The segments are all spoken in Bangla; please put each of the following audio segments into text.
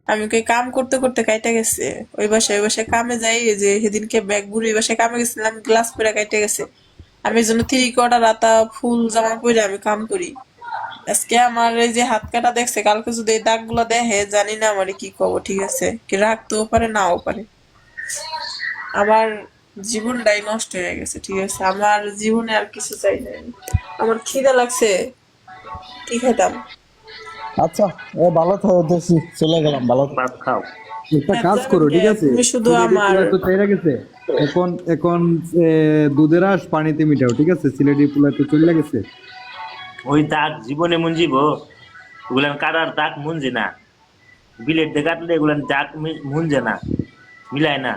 আমি কই কাম করতে করতে কাইটা গেছে। ওই বাসায় কামে যাই, এই যে সেদিনকে ব্যাগ বুড়ি ওই বাসায় কামে গেছিলাম, গ্লাস পরে কাইটা গেছে। আমি এই জন্য 3/4 রাতা ফুল জামা পরে আমি কাম করি। আজকে আমার এই যে হাত কাটা দেখছে, কালকে যদি এই দাগ গুলা দেখে জানি না আমার কি কব, ঠিক আছে? কি রাখতেও পারে নাও পারে। আমার জীবনটাই নষ্ট হয়ে গেছে, ঠিক আছে? আমার জীবনে আর কিছু চাই না আমি। আমার খিদা লাগছে, কি খেতাম? আচ্ছা, এ ভালো থাকো, দেখছি চলে গেলাম, ভালো থাকো। ভাত খাও। একটা হ্যাঁ, কাজ যাবেন করো, কে? ঠিক আছে? তুমি শুধু সিলেটি আমার। পোলা তো চাইরা গেছে। এখন এখন এ, দুধের আঁশ পানিতে মিটাও, ঠিক আছে? সিলেটি পোলা তো চলে গেছে। ওই দাগ জীবনে মুঞ্জিব, ওগুলান কাটার দাগ মুঞ্জে না। বিলেট দিয়ে কাটলে এগুলান দাগ মুঞ্জে না, মিলায় না।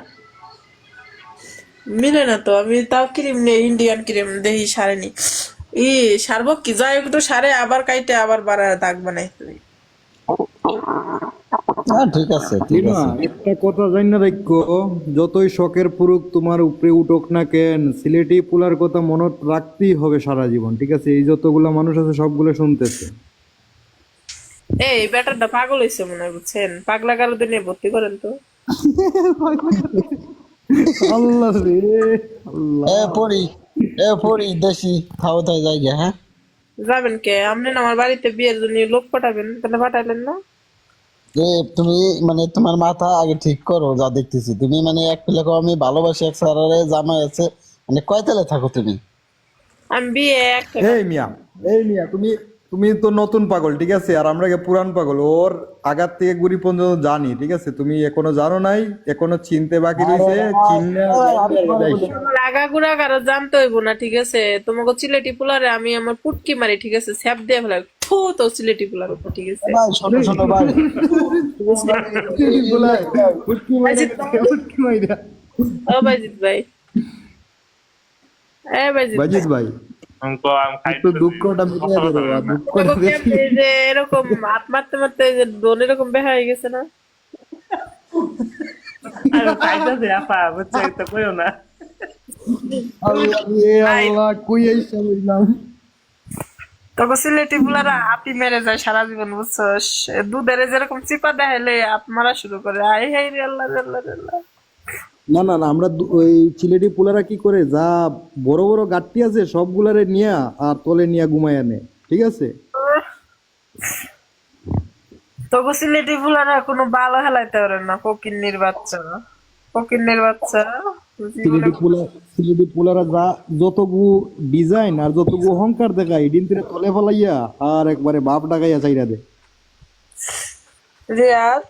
মিলে না তো, আমি তাও ক্রিম নেই, ইন্ডিয়ান ক্রিম দেখি সারেনি। ই সারবো কি, যাই হোক তো সারে, আবার কাইটে আবার বাড়ায় দাগ বানাই তুমি। হ্যাঁ, ঠিক আছে, ঠিক রিমা, আছে। একটা কথা জানি না দেখো, যতই শখের পুরুষ তোমার উপরে উঠোক না কেন, সিলেটি পোলার কথা মনত রাখতেই হবে সারা জীবন, ঠিক আছে? এই যতগুলা মানুষ আছে সবগুলো শুনতেছে। এই ব্যাটারটা পাগল হয়েছে মনে হয়, বুঝছেন? পাগলা কারোতে নিয়ে ভর্তি করেন তো। আল্লাহ রে, আল্লাহ। পড়ি দেশি খাওয়া দাওয়া জায়গা, হ্যাঁ। যাবেন কে? আপনি না আমার বাড়িতে বিয়ের জন্য লোক পাঠাবেন, তাহলে পাঠাইলেন না? এ তুমি মানে তোমার মাথা আগে ঠিক করো, যা দেখতেছি তুমি মানে এক পেলে আমি ভালোবাসি এক সারারে জামাই আছে, মানে কয় তালে থাকো তুমি? আমি বিয়ে একটা এই মিয়া, এই মিয়া, তুমি তুমি তো নতুন পাগল, ঠিক আছে? আর আমরা কি পুরান পাগল? ওর আগার থেকে গুড়ি পর্যন্ত জানি, ঠিক আছে? তুমি এখনো জানো নাই, এখনো চিনতে বাকি আরে রয়েছে। ভাই, চিন্না আমি পরে যাই। বুঝি। আমার আগাগোড়া কারো জানতে হইব না, ঠিক আছে? তোমাকে সিলেটি পোলারে আমি আমার পুটকি মারি, ঠিক আছে? স্যাপ দিয়ে ফেলাই থু তো সিলেটি পোলার উপর, ঠিক আছে? ভাই শোনো শোনো ভাই, বলাই, উটকি মাইরা বাইজিৎ গেছে, ভাই, উটকি মাইরা। ও বাইজিৎ ভাই, এ বাইজিৎ বাজিত ভাই, ভাই, তো আমি একটু খাইতে দুঃখটা মিটিয়ে দেবো, আর দুঃখটা তোমাকে দেখি। কেমনে এই যে এরকম হাত মারতে মারতে এই যে দোন এরকম বেহা হয়ে গেছে না? আমি খাইতেছি আপা, বুঝছো? তো কইও না। আল্লাহ রে ভাই, আল্লাহ, কই আইসা বললাম। তোকে সিলেটি পোলারা আপি মেরে যায় সারা জীবন, বুঝছো? দুধের যেরকম চিপা দেখাইলে আপ মারা শুরু করে, আই হাই রে আল্লাহ রে আল্লাহ রে আল্লাহ। না না না, আমরা ওই চিলেটি পোলারা কি করে, যা বড় বড় গাট্টি আছে সবগুলারে নিয়া আর তলে নিয়া ঘুমায় আনে, ঠিক আছে? তোকে সিলেটি পোলারা কোনো ভালো হেলাইতে পারে না, ফকিন্নির বাচ্চা, ফকিন্নির বাচ্চা। জীবনে সিলেটি পোলারা যা যতগু ডিজাইন আর যতগু অহংকার দেখায়, এদিন থেকে তলে ফেলাইয়া আর একবারে বাপ ডাকাইয়া চাইরা দে। রিয়াদ